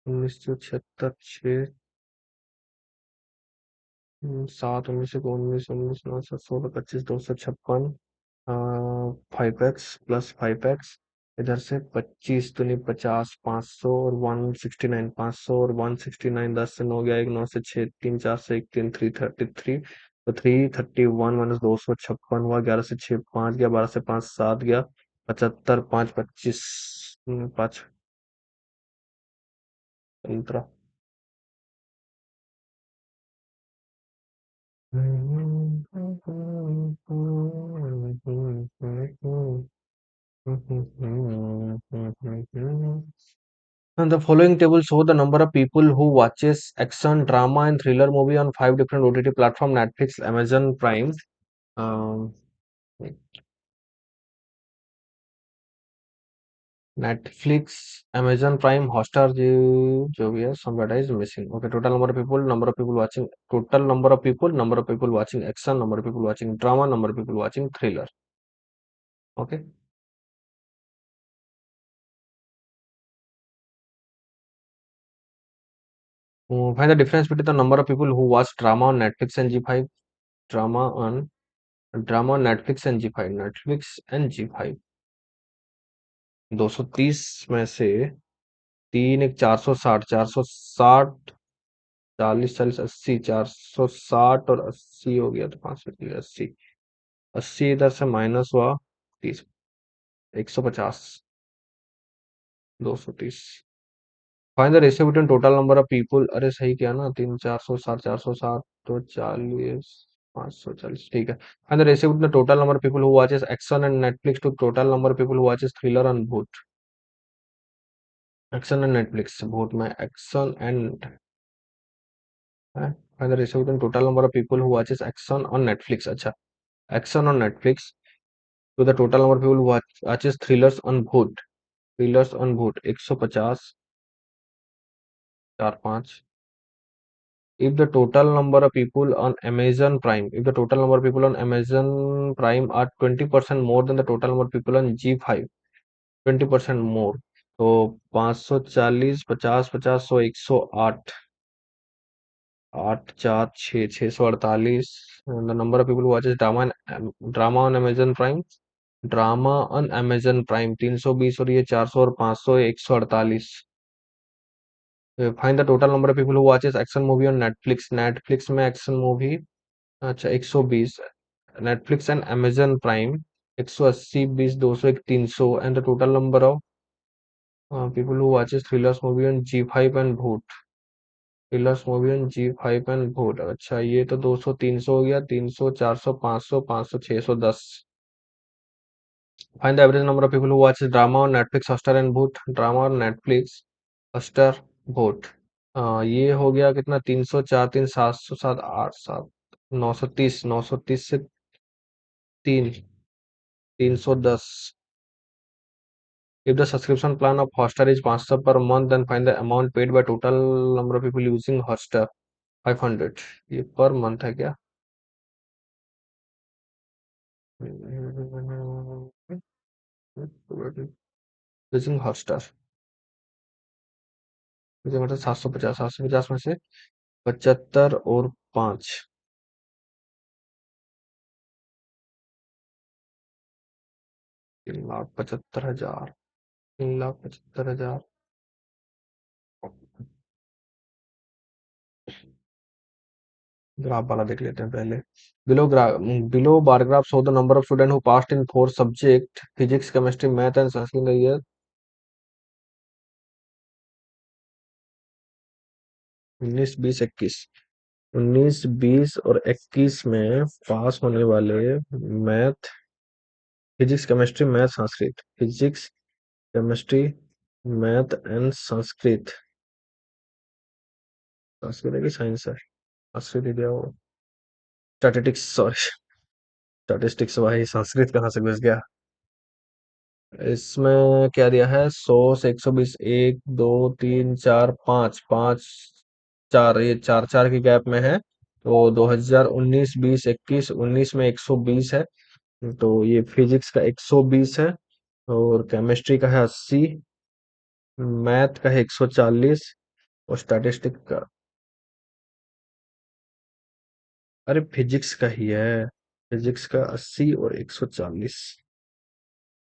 1976 6, 7 19 19 19 9 7 16 25 256, 5x प्लस 5x, इधर से 25 तो नहीं 50, 500 और 169, 500 और 169, 10 से 9 गया 1, 9 से 6 3 4 से 1 3 333, तो 331 माइनस 256 हुआ, 11 से 6 5 गया, 12 से 5 7 गया, 75 5 25, 5 15। And the following table show the number of people who watches action, drama, and thriller movie on 5 different OTT platform: Netflix, Amazon Prime. Um, Netflix, Amazon Prime, Hotstar, जो भी है, some data is missing. Okay, total number of people watching, total number of people watching action, number of people watching drama, number of people watching thriller. Okay, find the difference between the number of people who watch drama on Netflix and Zee five, drama on Netflix and Zee five, Netflix and Zee five. 230 में से तीन एक 460, 460, 40, 40, 80, 460 और 80 हो गया तो 580, 80 इधर से माइनस हुआ, 30, 150, 230। Find the ratio between total number of people, अरे सही किया ना, तीन 460, 460 तो 40, 540, ठीक है। Find the ratio between total number of people who watches action and Netflix to total number of people who watches thriller and Voot, action and Netflix, Voot में action and, find the ratio between total number of people who watches action on Netflix, अच्छा, action on Netflix to the total number of people who watches thrillers on Voot, thrillers on Voot 150, 4 5। If the total number of people on Amazon Prime, if the total number of people on Amazon Prime are 20% more than the total number of people on G5, 20% more, तो 540, 50, 50, 100, 108, 8 4 6, 648, the number of people who watches drama on Amazon Prime, drama on Amazon Prime 320 और ये 400 और 500, 148। Find the total number of people who watches action movie on Netflix, Netflix में action movie, अच्छा 120, Netflix and Amazon Prime 180, 20, 201, 300 and the total number of people who watches thrillers movie on Zee five and Voot, thrillers movie on Zee five and Voot, अच्छा ये तो 200, 300 हो गया, 300, 400, 500, 500, 610। Find the average number of people who watches drama on Netflix, Hotstar and भूत, drama on Netflix, Hotstar, भूत। ये हो गया कितना, 300, 4, 3, 700, 7, 8, 7, 930, 930 से 3, 310। If the subscription plan of Hotstar is 500 per month, then find the amount paid by total number of people using Hotstar, 500। ये per month है क्या? यूजिंग हॉटस्टार, मुझे मतलब 750, 750 में से 75 और 5, 3,75,000, 3,75,000। ग्राफ वाला देख लेते हैं पहले। Below bar graph show the number of student who passed in 4 subject, physics, chemistry, math and Sanskrit year 19, 20, 21। 19, 20 और 21 में पास होने वाले math, physics, chemistry, math, Sanskrit, physics, chemistry, math and Sanskrit, Sanskrit है कि साइंस है, संस्कृत ही दिया हो, स्टैटिस्टिक्स, सॉरी, स्टैटिस्टिक्स, भाई संस्कृत कहाँ से घुस गया। इसमें क्या दिया है, 100 से 120, 1, 2, 3, 4, 5, 5, 4, ये 4 4 के गैप में है, तो 2019, 20, 21, 19 में 120 है, तो ये फिजिक्स का 120 है, और केमिस्ट्री का है 80, मैथ का है 140, और स्टैटिस्टिक का, अरे फिजिक्स का ही है, फिजिक्स का 80 और 140,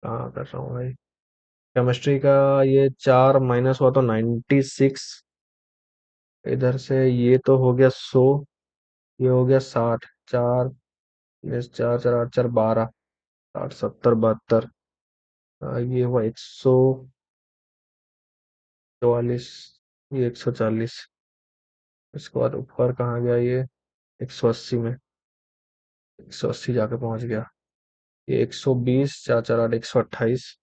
कहाँ कर रहा हूँ भाई। केमिस्ट्री का ये 4 माइनस हुआ तो 96, इधर से ये तो हो गया 100, ये हो गया 60, 4, ये 4, 4, 8, 4, 12, 60, 70, 72, ये हुआ 144, ये 140, इसके बाद ऊपर कहाँ गया ये, 180 में, 180 जाके पहुंच गया, ये 120, 4, 4, 8, 128,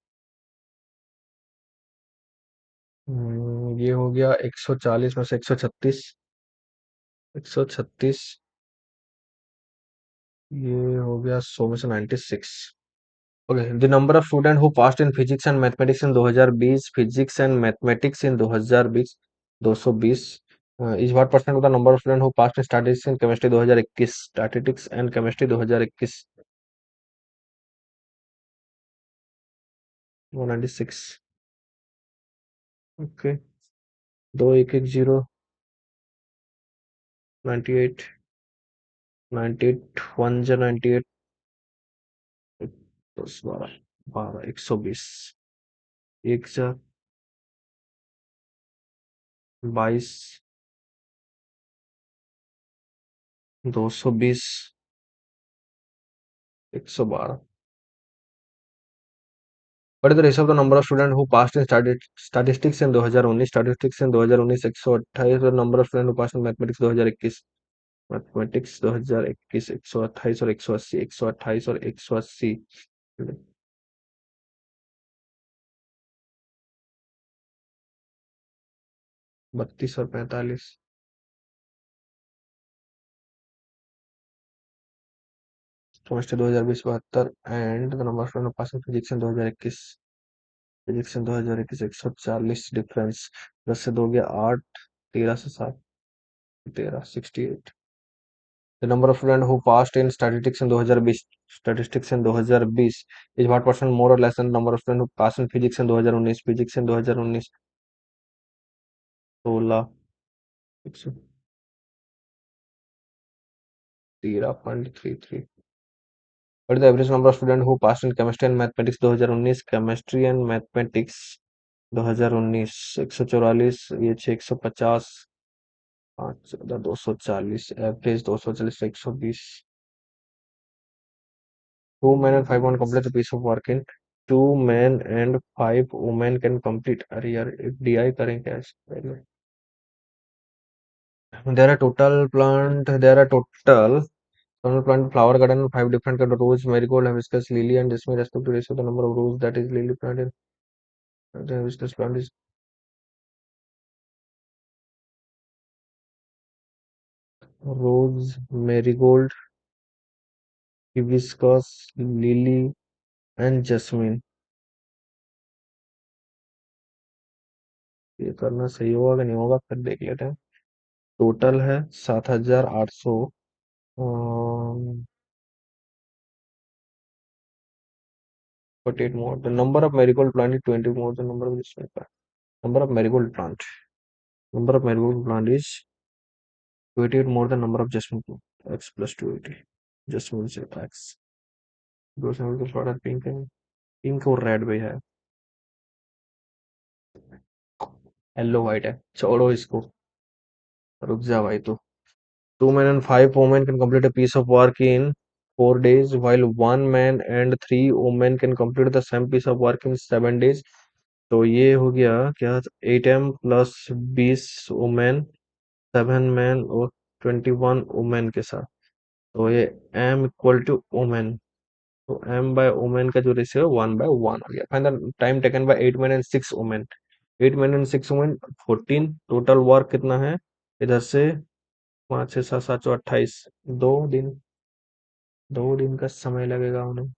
ये हो गया 140 में से 136, 136, ये हो गया 100 में से 96, okay, the number of student who passed in physics and mathematics in 2020, physics and mathematics in 2020, 220 is what percent of the number of student who passed in statistics and chemistry 2021, statistics and chemistry 2021, 196। Okay, 2110, 98, 98, 1 जा 98, 10 12 12 120, एक जा 22, 220, 112। What is the ratio of the number of students who passed in statistics in 2019, statistics in 2019 128, और number of students who passed in mathematics 2021, mathematics 2021 128 और 180, 128 और 180, 32 और 45, chemistry 2020 72, and the number of student passing physics in 2021, physics in 2021 140 difference, 10 से 2 गया 8, 13 से 7, 13, 68। The number of students who passed in statistics in 2020 is what percent more or less than the number of students who passed in physics in 2019, physics in 2019, 16, 13.33। What is the average number of students who passed in chemistry and mathematics 2019, chemistry and mathematics 2019, 144, ये 150, 5 240, average 240 से 120। Two men and five women complete the piece of work in 2 men and 5 women can complete। अरे यार DI करें क्या इससे पहले? There are total flower garden, 5 different kind of rose, marigold, hibiscus, lily, and jasmine. Respect to ratio the number of rose that is lily planted. The hibiscus plant is rose, marigold, hibiscus, lily, and jasmine। ये करना सही होगा कि नहीं होगा फिर देख लेते हैं। टोटल है 7,800। 48 more. The number of marigold plant is 20 more than number of jasmine plant. Number of marigold plant. Number of marigold plant is 28 more than number of jasmine plant. X plus 280. Jasmine से X. Those marigold plant are pink and pink और red भी है। Yellow white है। छोड़ो इसको। रुक जा भाई तू। 2 men and 5 women can complete a piece of work in 4 days, while 1 man and 3 women can complete the same piece of work in 7 days। तो ये हो गया क्या? 8 m प्लस 20 वुमेन, 7 मैन और 21 वुमेन के साथ। तो ये m इक्वल टू वुमेन। तो m/वुमेन का जो रेशियो है 1/1 हो गया। Find the time taken by 8 men and 6 women. 8 men and 6 women 14। Total work कितना है? इधर से 5 6 7 8 28, 2 दिन। 2 दिन का समय लगेगा उन्हें।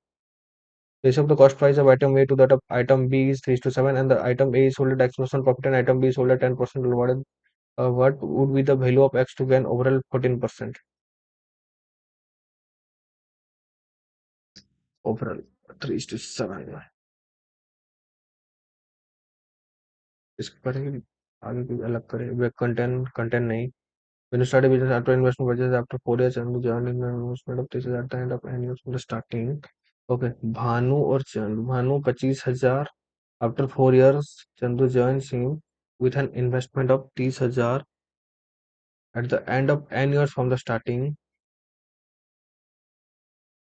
Ratio of the cost price of item A to that of item B is 3:7, and the item A is sold at X% profit and item B is sold at 10% rewarded. What would be the value of X to gain overall 14%? Overall 3:7। इसको करेंगे आगे कुछ अलग करें। Content content नहीं। When you start a business, after investment budget after 4 years and the journey investment of 30,000 at the end of annual from the starting। Okay, Bhanu और Chandu. Bhanu 25,000 after 4 years। Chandu joins him with an investment of 30,000 at the end of n years from the starting।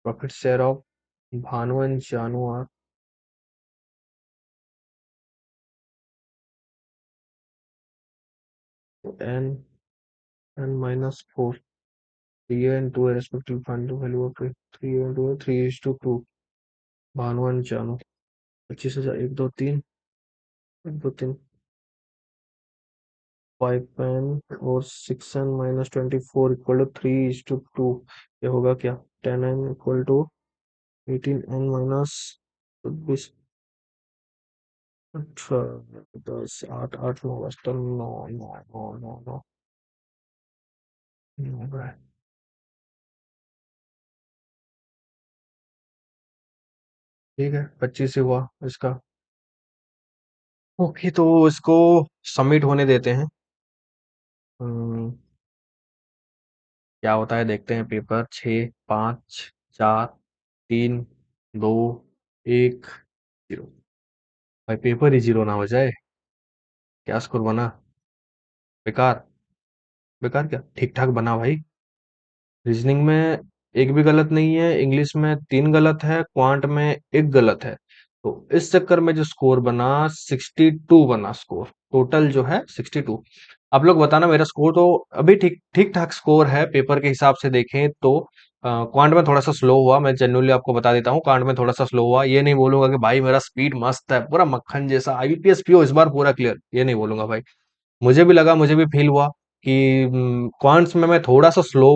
Profit share of Bhanu and Janu are n and minus 4। 3 and 2 respective fund the value of 3 and 2 3:2। Bhanu and Janu 25,000 1 2 3 1 2 3 5 and और 6 and minus 24 equal to 3:2। ये होगा क्या? 10 and equal to 18 and minus बीस, अच्छा, 10, 8, 8, 9 बजते, 9, 9, 9, 9, 9, 9 गए। ठीक है, 25 ही हुआ इसका। ओके, तो इसको सबमिट होने देते हैं। हम्म, क्या होता है देखते हैं। पेपर 6, 5, 4, 3, 2, 1, 0। भाई पेपर ही जीरो ना हो जाए। क्या स्कोर बना? बेकार। बेकार क्या, ठीक ठाक बना भाई। रीजनिंग में एक भी गलत नहीं है, इंग्लिश में 3 गलत है, क्वांट में एक गलत है। तो इस चक्कर में जो स्कोर बना, 62 बना स्कोर। टोटल जो है 62। आप लोग बताना, मेरा स्कोर तो अभी ठीक ठीक ठाक स्कोर है पेपर के हिसाब से देखें तो। क्वांट में थोड़ा सा स्लो हुआ, मैं जेन्युइनली आपको बता देता हूँ, क्वांट में थोड़ा सा स्लो हुआ। ये नहीं बोलूंगा कि भाई मेरा स्पीड मस्त है, पूरा मक्खन जैसा आईबीपीएस पीओ इस बार पूरा क्लियर, ये नहीं बोलूंगा भाई। मुझे भी लगा, मुझे भी फील हुआ कि क्वांट्स में मैं थोड़ा सा स्लो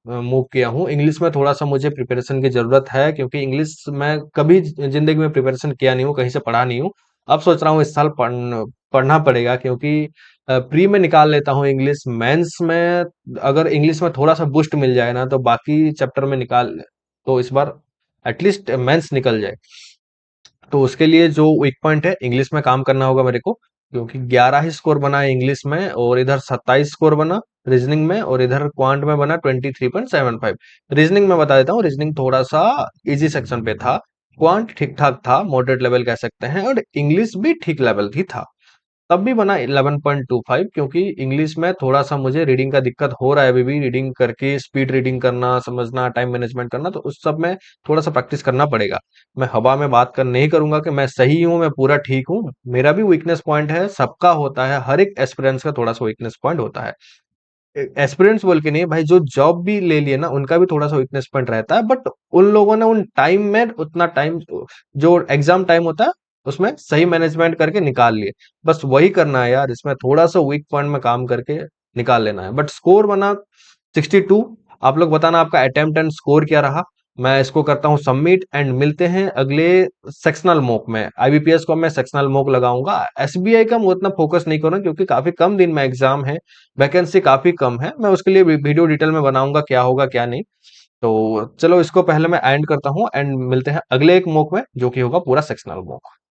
मूव किया हूँ। इंग्लिश में थोड़ा सा मुझे प्रिपरेशन की जरूरत है, क्योंकि इंग्लिश मैं कभी जिंदगी में प्रिपरेशन किया नहीं हूँ, कहीं से पढ़ा नहीं हूँ। अब सोच रहा हूँ इस साल पढ़ना पड़ेगा, क्योंकि प्री में निकाल लेता हूँ इंग्लिश, मेंस में अगर इंग्लिश में थोड़ा सा बूस्ट मिल जाए ना, तो बाकी चैप्टर में निकाल, तो इस बार एटलीस्ट मेंस निकल जाए। तो उसके लिए जो वीक पॉइंट है, इंग्लिश में काम करना होगा मेरे को, क्योंकि 11 ही स्कोर बना है इंग्लिश में, और इधर 27 स्कोर बना रीजनिंग में, और इधर क्वांट में बना 23.75। रीजनिंग में बता देता हूँ, रीजनिंग थोड़ा सा इजी सेक्शन पे था। क्वांट ठीक ठाक था, मॉडरेट लेवल कह सकते हैं, और इंग्लिश भी ठीक लेवल की था। तब भी बना 11.25, क्योंकि इंग्लिश में थोड़ा सा मुझे रीडिंग का दिक्कत हो रहा है अभी भी। रीडिंग करके स्पीड रीडिंग करना, समझना, टाइम मैनेजमेंट करना, तो उस सब में थोड़ा सा प्रैक्टिस करना पड़ेगा। मैं हवा में बात कर नहीं करूंगा कि मैं सही हूं, मैं पूरा ठीक हूं। मेरा भी वीकनेस पॉइंट है, सबका होता है, हर एक एस्पिरेंट्स का थोड़ा सा वीकनेस पॉइंट होता है। एस्पिरेंट्स बोल के नहीं भाई, जो जॉब भी ले लिए ना, उनका भी थोड़ा सा वीकनेस पॉइंट रहता है, बट उन लोगों ने उन टाइम में उतना टाइम, जो एग्जाम टाइम होता है, उसमें सही मैनेजमेंट करके निकाल लिए। बस वही करना है यार, इसमें थोड़ा सा वीक पॉइंट में काम करके निकाल लेना है। बट स्कोर बना 62। आप लोग बताना आपका अटेम्प्ट एंड स्कोर क्या रहा। मैं इसको करता हूँ सबमिट, एंड मिलते हैं अगले सेक्शनल मॉक में। आईबीपीएस को मैं सेक्शनल मॉक लगाऊंगा, एसबीआई का मैं उतना फोकस नहीं करूँ, क्योंकि काफी कम दिन में एग्जाम है, वैकेंसी काफी कम है। मैं उसके लिए वीडियो डिटेल में बनाऊंगा, क्या होगा क्या नहीं। तो चलो, इसको पहले मैं एंड करता हूँ, एंड मिलते हैं अगले एक मॉक में, जो कि होगा पूरा सेक्शनल मॉक।